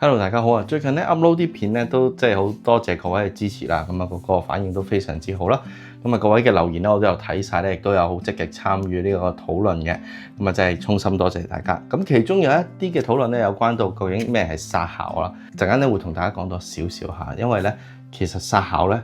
Hello， 大家好啊！最近咧 upload 啲片咧都即係好多謝各位嘅支持啦，咁啊個反應都非常之好啦。咁啊各位嘅留言咧我都有睇晒咧，亦都有好積極參與呢個討論嘅，咁啊真係衷心多謝大家。咁其中有一啲嘅討論咧有關到究竟咩係殺校啦，陣間咧會同大家講多少少下，因為咧其實殺校咧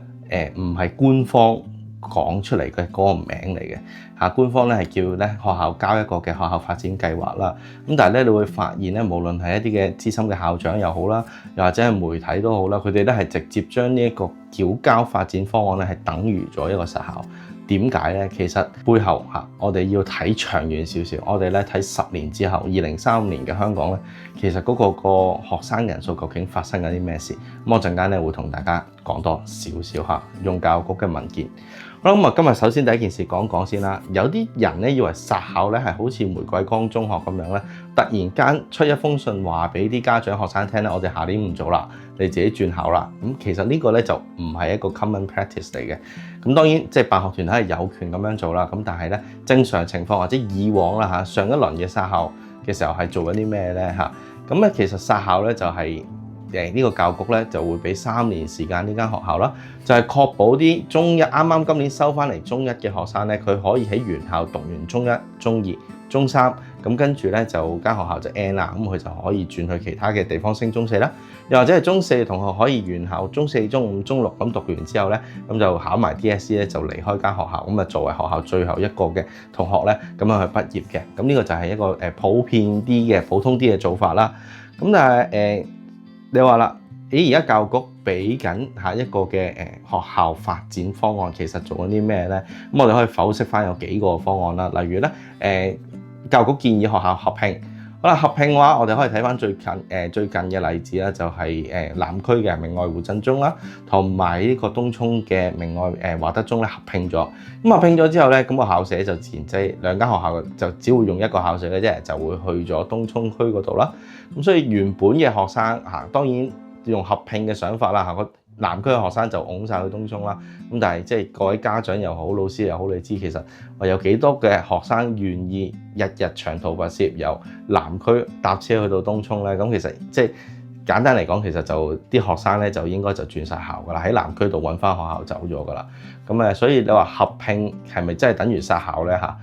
唔係官方講出嚟嘅嗰個名嚟嘅嚇，官方咧係叫咧學校交一個嘅學校發展計劃啦。咁但係咧，你會發現咧，無論係一啲嘅資深嘅校長又好啦，又或者係媒體都好啦，佢哋咧係直接將呢一個繳交發展方案咧係等於咗一個殺校。點解咧？其實背後嚇，我哋要睇長遠少少，我哋咧睇10年之後，2035年嘅香港咧，其實嗰個學生人數究竟發生緊啲咩事？咁我陣間咧會同大家講多少少嚇，用教育局嘅文件。好啦，咁啊，今日首先第一件事講講先啦。有啲人咧以為殺校咧係好似玫瑰崗中學咁樣咧，突然間出一封信話俾啲家長學生聽咧，我哋下年唔做啦，你自己轉校啦。咁其實呢個咧就唔係一個 common practice 嚟嘅。咁當然即係辦學團體係有權咁樣做啦。咁但係咧正常情況或者以往啦嚇，上一輪嘅殺校嘅時候係做緊啲咩咧嚇？咁咧其實殺校咧就係呢個教育局咧就會俾3年時間呢間學校啦，就係確保啲中一啱啱今年收翻嚟中一嘅學生咧，佢可以喺原校讀完中一、中二、中三，咁跟住咧就間學校就 end 啦，咁佢就可以轉去其他嘅地方升中四啦，又或者係中四嘅同學可以原校中四、中五、中六咁讀完之後咧，咁就考埋 DSE 咧就離開間學校，咁啊作為學校最後一個嘅同學咧，咁樣去畢業嘅。咁呢個就係一個普遍啲嘅、普通啲嘅做法啦。咁但係你話啦，而家教育局俾緊下一個嘅學校發展方案，其實做緊啲咩咧？咁我哋可以剖析翻有幾個方案啦。例如咧，教育局建議學校合併。好啦，合併嘅話，我哋可以睇翻最近嘅例子啦，就係南區嘅明愛胡振中啦，同埋呢個東涌嘅明愛華德中咧合併咗。咁合併咗之後咧，咁個校舍就自然即係兩間學校就只會用一個校舍嘅啫，就會去咗東涌區嗰度啦。咁所以原本嘅學生嚇，當然用合併嘅想法啦嚇，個南區嘅學生就擁晒去東涌啦。咁但係即係各位家長又好，老師又好，你知其實我有幾多嘅學生願意日日長途跋涉由南區搭車去到東涌咧？咁其實即係簡單嚟講，其實就啲學生咧就應該就轉晒校噶啦，喺南區度揾翻學校走咗噶啦。咁所以你話合併係咪真係等於殺校咧嚇？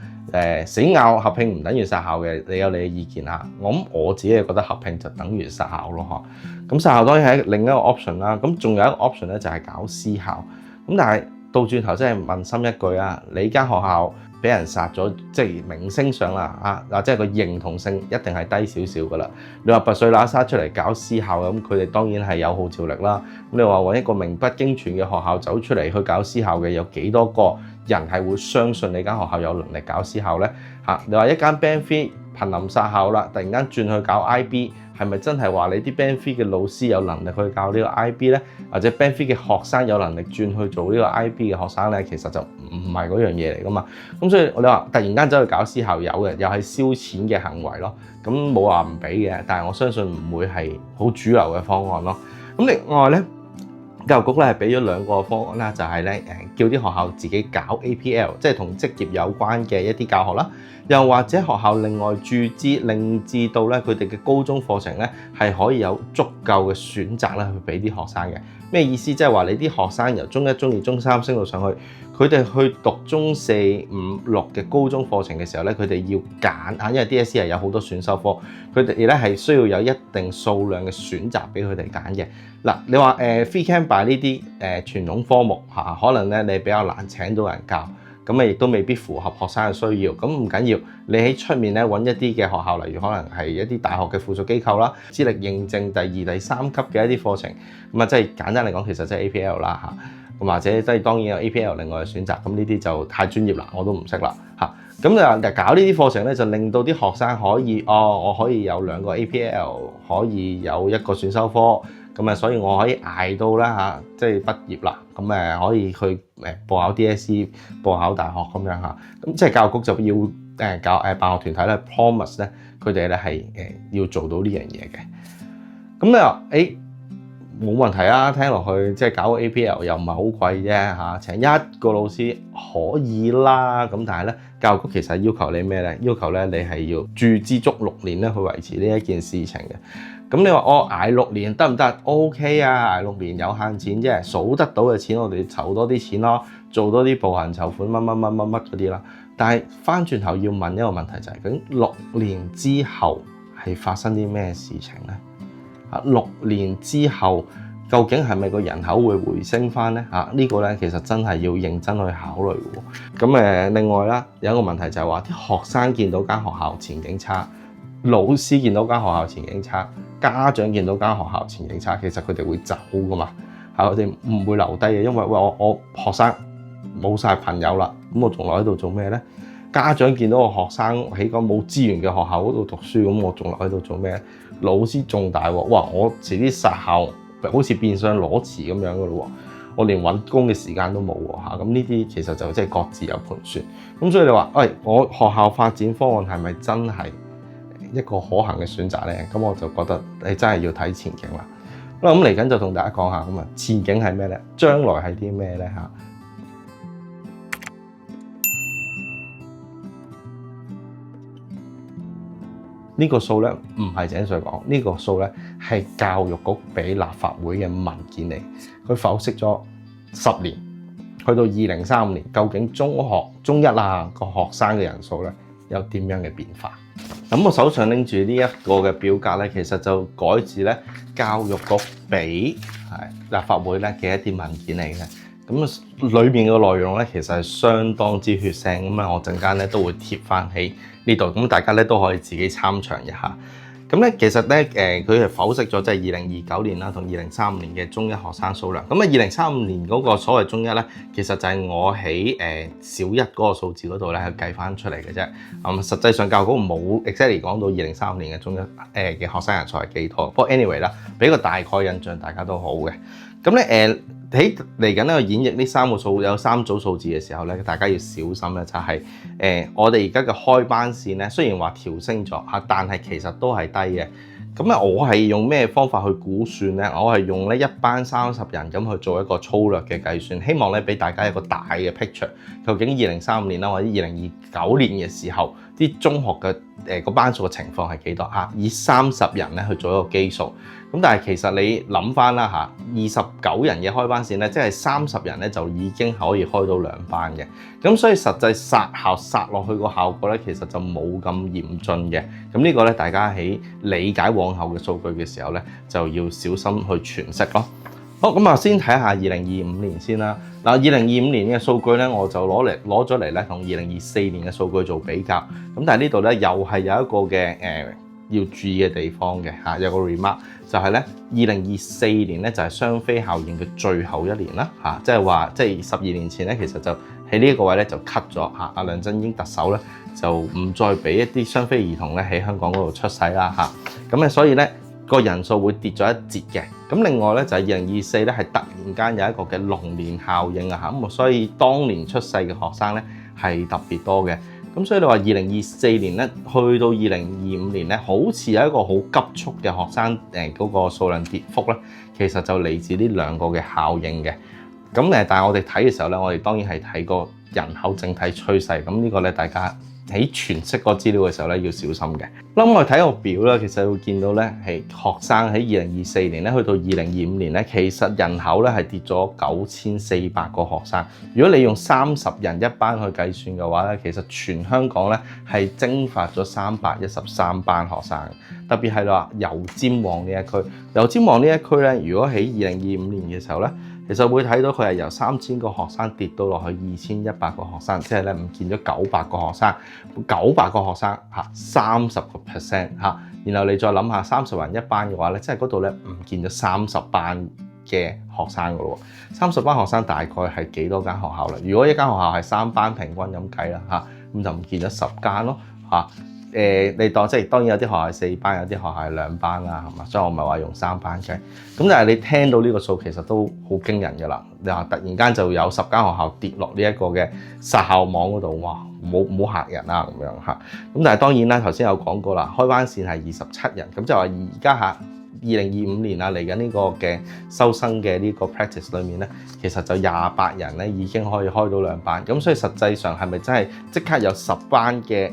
死拗合併唔等於殺校嘅，你有你嘅意見啊？我自己係覺得合併就等於殺校咯嚇。咁殺校當然係另一個 option 啦。咁仲有一個 option 咧就係搞私校。咁但係倒轉頭真係問心一句啊，你間學校俾人殺咗，即係名聲上啦啊，即係個認同性一定係低少少噶啦。你話拔萃喇沙出嚟搞私校咁，佢哋當然係有號召力啦。咁你話揾一個名不經傳嘅學校走出嚟去搞私校嘅，有幾多個人係會相信你間學校有能力搞私校咧？嚇，你話一間 Band 3瀕臨殺校啦，突然間轉去搞 IB，係咪真係話你啲 Band 3嘅老師有能力去教呢個 IB 咧？或者 Band 3嘅學生有能力轉去做呢個 IB 嘅學生咧？其實就唔係嗰樣嘢嚟噶嘛。咁所以你話突然間走去搞私校有嘅，又係燒錢嘅行為咯。咁冇話唔俾嘅，但係我相信唔會係好主流嘅方案咯。咁另外咧，教育局咧係俾咗2個方案啦，就係咧叫啲學校自己搞 APL， 即係同職業有關嘅一啲教學啦，又或者學校另外注資，令至到咧佢哋嘅高中課程咧係可以有足夠嘅選擇咧去俾啲學生嘅。咩意思？即係話你啲學生由中一、中二、中三升到上去，佢哋去讀中四、五、6嘅高中課程嘅時候咧，佢哋要揀啊，因為 DSE 係有好多選修科，佢哋咧係需要有一定數量嘅選擇俾佢哋揀嘅。嗱，你話free camp by 呢啲傳統科目嚇，可能咧你比較難請到人教，咁啊亦都未必符合學生嘅需要。咁唔緊要，你喺出面咧揾一啲嘅學校，例如可能係一啲大學嘅附屬機構啦，資歷認證第2、第3級嘅一啲課程，咁啊即係簡單嚟講，其實即係 APL 啦嚇。咁或者即係當然有 APL 另外嘅選擇，咁呢啲就太專業啦，我都唔識啦嚇。咁就搞呢啲課程咧，就令到啲學生可以我可以有2個 APL， 可以有1個選修科。咁所以我可以捱到啦嚇，即係畢業啦，咁可以去報考 DSE、報考大學咁樣嚇。咁即係教育局就要搞辦學團體咧 promise 咧，佢哋咧係要做到呢樣嘢嘅。咁你話冇問題啊，聽落去即係搞個 APL 又唔係好貴啫嚇，請1個老師可以啦。咁但係咧，教育局其實要求你咩咧？要求咧你係要注資足6年咧去維持呢一件事情嘅。咁你話我捱6年得唔得？OK 啊，捱6年有限錢啫，數得到嘅錢我哋籌多啲錢咯，做多啲步行籌款乜嗰啲啦。但係翻轉頭要問一個問題就係，究竟6年之後係發生啲咩事情咧？6年之後究竟係咪個人口會回升翻咧？呢個咧其實真係要認真去考慮喎。咁另外啦，有一個問題就係話啲學生見到間學校前景差，老師見到間學校前景差，家長見到間學校前景差，其實佢哋會走噶嘛，佢哋唔會留低嘅，因為我學生冇晒朋友啦，咁我仲留喺度做咩咧？家長見到個學生喺個冇資源嘅學校嗰度讀書，咁我仲留喺度做咩？老師仲大喎，哇！我遲啲殺校好似變相裸辭咁樣噶咯喎，我連揾工嘅時間都冇喎，咁呢啲其實就即係各自有盤算。咁所以你話，我學校發展方案係咪真係一個可行嘅選擇咧？咁我就覺得你真係要睇前景啦。咁嚟緊就同大家講下，咁啊前景係咩咧？將來係啲咩咧？呢個數咧唔係井水講，呢個數咧係教育局俾立法會嘅文件嚟，佢剖析咗10年，去到2035年，究竟中一啊個學生嘅人數咧有點樣嘅變化？咁我手上拎住呢一個嘅表格咧，其實就改自咧教育局俾立法會咧嘅一啲文件嚟嘅。咁裏面嘅內容咧，其實係相當之血腥，咁我陣間咧都會貼翻喺呢度，咁大家咧都可以自己參詳一下。咁咧其實咧佢係剖析咗即係2029年啦同2035年嘅中一學生數量。咁2035年嗰個所謂中一咧，其實就係我喺小一嗰個數字嗰度咧去計翻出嚟嘅啫。實際上教育局冇 exactly 講到2035年嘅中一嘅學生人數係幾多。不過 anyway 啦，俾個大概印象大家都好嘅。咁咧喺嚟緊呢個演繹呢3組數字嘅時候咧，大家要小心咧，就係我哋而家嘅開班線咧，雖然話調升咗但係其實都係低嘅。咁我係用咩方法去估算咧？我係用咧一班30人咁去做一個粗略嘅計算，希望咧俾大家一個大嘅 picture。究竟2035年啦，或者2029年嘅時候，啲中學嘅個班數嘅情況係幾多？以30人咧去做一個基數。咁但係其實你諗翻啦29人嘅開班線咧，即係30人咧就已經可以開到2班嘅。咁所以實際殺校殺落去個效果咧，其實就冇咁嚴峻嘅。咁呢個咧，大家喺理解往後嘅數據嘅時候咧，就要小心去詮釋咯。好，咁先睇下2025年先啦。嗱，2025年嘅數據咧，我就攞咗嚟咧，同2024年嘅數據做比較。咁但係呢度咧，又係有一個嘅要注意嘅地方嘅有個 remark 就係咧2024年咧就係雙非效應嘅最後一年啦即係話即係12年前咧，其實就喺呢一個位咧就 cut 咗阿梁振英特首咧就唔再俾一啲雙非兒童咧喺香港嗰度出世啦咁所以咧個人數會跌咗一截嘅。咁另外咧就係2024咧係突然間有一個嘅龍年效應咁所以當年出世嘅學生咧係特別多嘅。咁所以你話2024年咧，去到2025年咧，好似有一個好急速嘅學生嗰個數量跌幅咧，其實就嚟自呢兩個嘅效應嘅。咁但係我哋睇嘅時候咧，我哋當然係睇個人口整體趨勢。咁呢個咧，大家喺詮釋個資料嘅時候咧，要小心嘅。咁我哋睇個表咧，其實會見到咧，係學生喺2024年咧，去到2025年咧，其實人口咧係跌咗9400個學生。如果你用30人一班去計算嘅話咧，其實全香港咧係蒸發咗313班學生。特別係話油尖旺呢一區，油尖旺呢一區咧，如果喺2025年嘅時候咧，其實會睇到佢係由3000個學生跌到落去2100個學生，即係咧唔見咗900個學生，900個學生30%然後你再諗下30人一班嘅話咧，即係嗰度咧唔見咗30班嘅學生噶咯喎，30班學生大概係幾多間學校咧？如果一間學校係3班平均咁計啦咁就唔見咗10間咯你當即係當然有啲學校係4班，有啲學校係2班啦，係嘛？所以我唔係話用3班計。咁但係你聽到呢個數其實都好驚人㗎啦。你話突然間就有10間學校跌落呢一個嘅殺校網嗰度，哇！唔好嚇人啊咁樣。咁但係當然啦，頭先有講過啦，開班線係27人，咁就話而家2025年啊，嚟緊呢個嘅收生嘅呢個 practice 裏面咧，其實就28人咧已經可以開到2班，咁所以實際上係咪真係即刻有10間嘅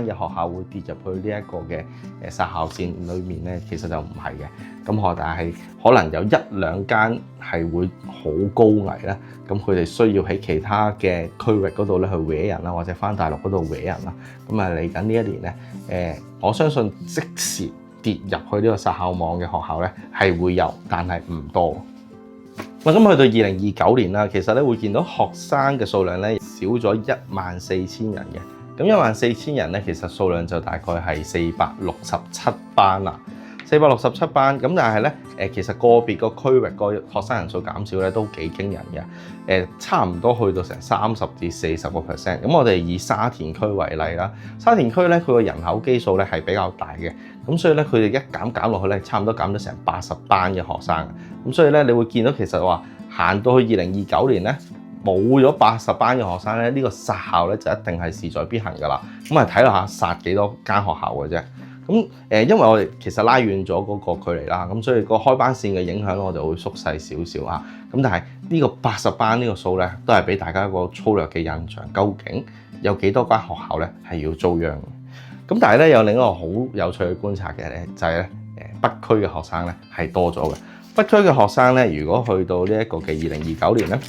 學校會跌入去呢一個嘅殺校線裏面咧？其實就唔係嘅，咁但係可能有1-2間係會好高危咧，咁佢哋需要喺其他嘅區域嗰度咧去搲人啦，或者返大陸嗰度搲人啦，咁嚟緊呢一年咧，我相信即時跌入去呢個殺校網嘅學校咧係會有，但係唔多。咁去到2029年啦，其實咧會見到學生嘅數量咧少咗14000人嘅，咁14000人咧其實數量就大概係467班啦。467班，咁但係咧，其實個別個區域個學生人數減少咧都幾驚人嘅，差唔多去到成30至40%。咁我哋以沙田區為例啦，沙田區咧佢個人口基數咧係比較大嘅，咁所以咧佢哋一減落去咧，差唔多減咗成80班嘅學生。咁所以咧，你會見到其實話行到去2029年咧，冇咗80班嘅學生咧，呢個殺校咧就一定係勢在必行㗎啦。咁睇落下殺幾多間學校嘅啫。咁因為我哋其實拉遠咗嗰個距離啦，咁所以個開班線嘅影響我就會縮細少少啊。咁但係呢個80班呢個數咧，都係俾大家一個粗略嘅印象，究竟有幾多間學校咧係要遭殃嘅？咁但係咧有另一個好有趣嘅觀察嘅咧，就係咧北區嘅學生咧係多咗嘅。北區嘅學生咧，如果去到呢一個嘅2029年咧，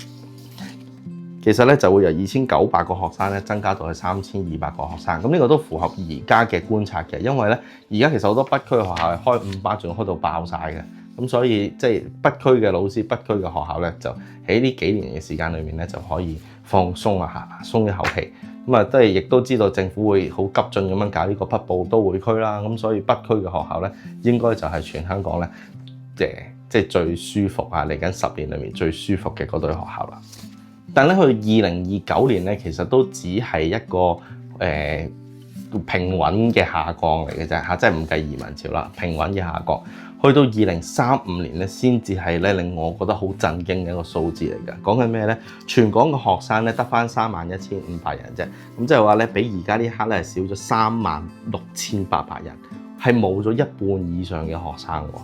其實咧就會由2900個學生咧增加到去3200個學生，咁呢個都符合而家嘅觀察嘅，因為咧而家其實好多北區嘅學校係開5班仲開到爆晒嘅，咁所以即係北區嘅老師、北區嘅學校咧就喺呢幾年嘅時間裏面咧就可以放鬆啊，鬆一口氣。咁啊都係亦都知道政府會好急進咁樣搞呢個北部都會區啦，咁所以北區嘅學校咧應該就係全香港咧即係最舒服啊，嚟緊10年裏面最舒服嘅嗰對學校啦。但咧，去2029年咧，其實都只係一個平穩嘅下降嚟嘅啫嚇，即係唔計移民潮啦，平穩嘅下降。去到2035年咧，先至係咧令我覺得好震驚嘅一個數字嚟嘅。講緊咩咧？全港嘅學生咧得返31500人啫，咁即係話咧比而家呢刻咧係少咗36800人，係冇咗一半以上嘅學生喎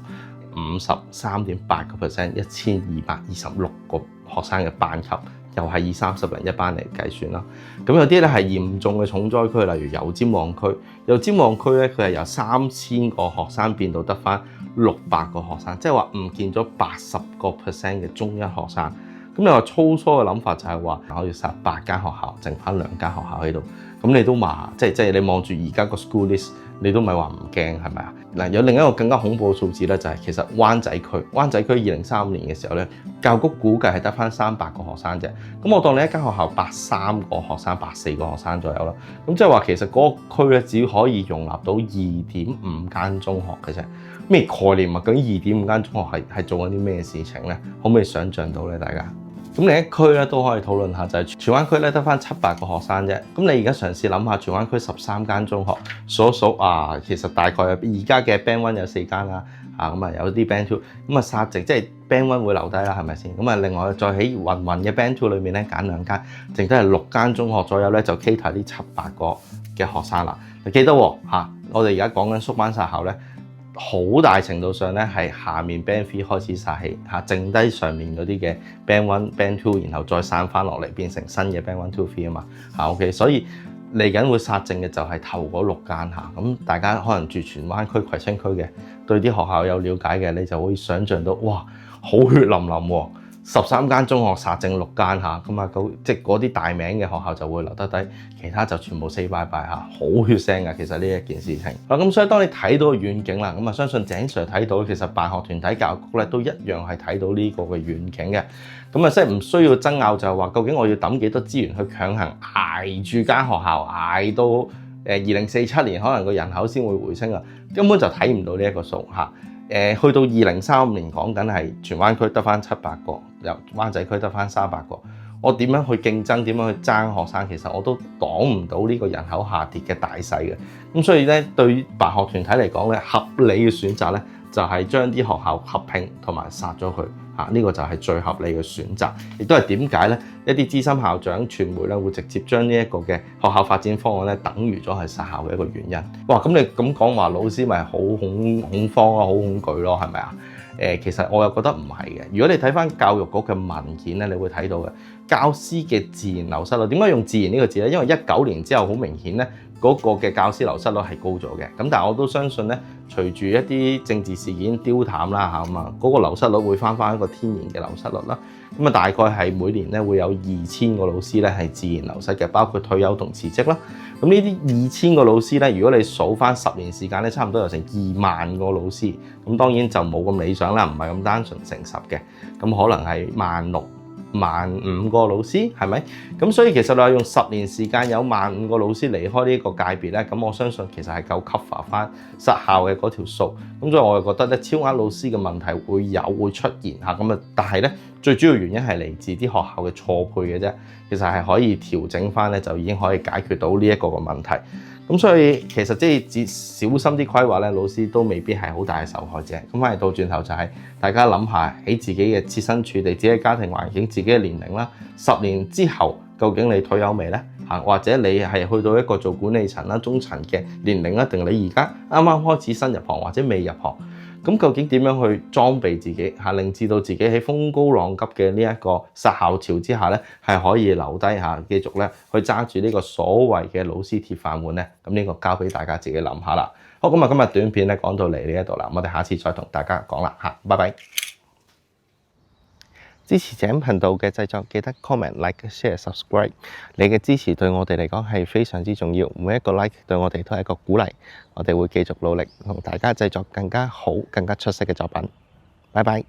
，53.8%，1226個學生嘅班級。又係以30人一班嚟計算啦，咁有啲咧係嚴重嘅重災區，例如油尖旺區。油尖旺區咧，佢係由3000個學生變到得返600個學生，即係話唔見咗80% 嘅中一學生。咁你話粗疏嘅諗法就係話可以殺8間學校，剩返2間學校喺度。咁你都話即係你望住而家個 school list，你都咪話唔驚係咪啊？嗱，有另一個更加恐怖嘅數字咧，就係其實灣仔區2035年嘅時候咧，教育局估計係得返300個學生啫。咁我當你一間學校83個學生、84個學生左右啦。咁即係話其實嗰個區咧只可以容納到2.5間中學嘅啫。咩概念啊？究竟2.5間中學係做緊啲咩事情咧？可唔可以想像到咧？大家？咁另一區咧都可以討論下，就係荃灣區咧得返700個學生啫。咁你而家嘗試諗下，荃灣區13間中學，數一數啊，其實大概而家嘅 Band 1有4間啦，咁啊有啲 Band 2，咁啊殺剩即係 Band 1會留低啦，係咪先？咁啊另外再喺芸芸嘅 Band 2裏面咧揀2間，剩低係6間中學左右咧就 cater 呢700個嘅學生啦。你記得喎，我哋而家講緊縮班殺校咧。好大程度上咧係下面 Band 3開始殺起嚇，剩低上面嗰啲嘅 Band 1、Band 2，然後再散翻落嚟變成新嘅 Band 1、2、3啊嘛嚇。OK， 所以嚟緊會殺剩嘅就係頭嗰6間嚇。咁大家可能住荃灣區、葵青區嘅，對啲學校有了解嘅，你就可以想像到哇，好血淋淋喎！13間中學殺剩6間嚇，咁啊即係嗰啲大名嘅學校就會留得低，其他就全部 say bye bye 嚇，好血腥㗎。其實呢一件事情，咁所以當你睇到個遠景啦，咁啊相信井 Sir 睇到，其實辦學團體教育局咧都一樣係睇到呢個嘅遠景嘅。咁啊即係唔需要爭拗，就係話究竟我要抌幾多資源去強行捱住間學校，捱到2047年可能個人口先會回升啊，根本就睇唔到呢一個數嚇。去到2035年講緊係荃灣區得返700個，由灣仔區得返300個。我點樣去競爭？點樣去爭學生？其實我都擋唔到呢個人口下跌嘅大勢嘅。咁所以咧，對於辦學團體嚟講咧，合理嘅選擇咧就係將啲學校合併同埋殺咗佢嚇，呢個就係最合理嘅選擇，亦都係點解咧一啲資深校長、傳媒咧會直接將呢一個嘅學校發展方案咧等於咗係殺校嘅一個原因。哇！咁你咁講話，老師咪好恐慌啊，好恐懼咯，係咪啊？其實我又覺得唔係嘅。如果你睇翻教育局嘅文件咧，你會睇到嘅教師嘅自然流失率。點解用自然呢個字咧？因為19年之後好明顯咧，嗰個嘅教師流失率係高咗嘅。咁但係我都相信咧，隨住一啲政治事件丟淡啦嚇咁啊，嗰個流失率會翻一個天然嘅流失率啦。咁啊，大概係每年咧會有2000個老師咧係自然流失嘅，包括退休同辭職啦。咁呢啲2000個老師咧，如果你數翻10年時間咧，差唔多有成2萬個老師。咁當然就冇咁理想啦，唔係咁單純誠實嘅。咁可能係16000、15000個老師，係咪？咁所以其實你話用10年時間有15000個老師離開呢個界別咧，咁我相信其實係夠 cover 翻失效嘅嗰條數。咁所以我就覺得咧，超額老師嘅問題會出現嚇。咁啊，但係咧最主要原因係嚟自啲學校嘅錯配嘅啫。其實係可以調整翻咧，就已經可以解決到呢一個嘅問題。咁所以其實即係小心啲規劃咧，老師都未必係好大嘅受害者。咁翻嚟到轉頭就係大家諗下喺自己嘅設身處地、自己嘅家庭環境、自己嘅年齡啦，10年之後究竟你退休未咧？或者你係去到一個做管理層啦、中層嘅年齡啦，定你而家啱啱開始新入行或者未入行？咁究竟點樣去裝備自己嚇，令至到自己喺風高浪急嘅呢一個殺校潮之下咧，係可以留低嚇，繼續咧去揸住呢個所謂嘅老師鐵飯碗咧？咁呢個交俾大家自己諗下啦。好，咁啊，今日短片咧講到嚟呢一度啦，我哋下次再同大家講啦嚇，拜拜。支持井頻道嘅製作，記得 comment、like、share、subscribe。你嘅支持對我哋嚟講係非常之重要，每一個 like 對我哋都係一個鼓勵。我哋會繼續努力同大家製作更加好、更加出色嘅作品。拜拜。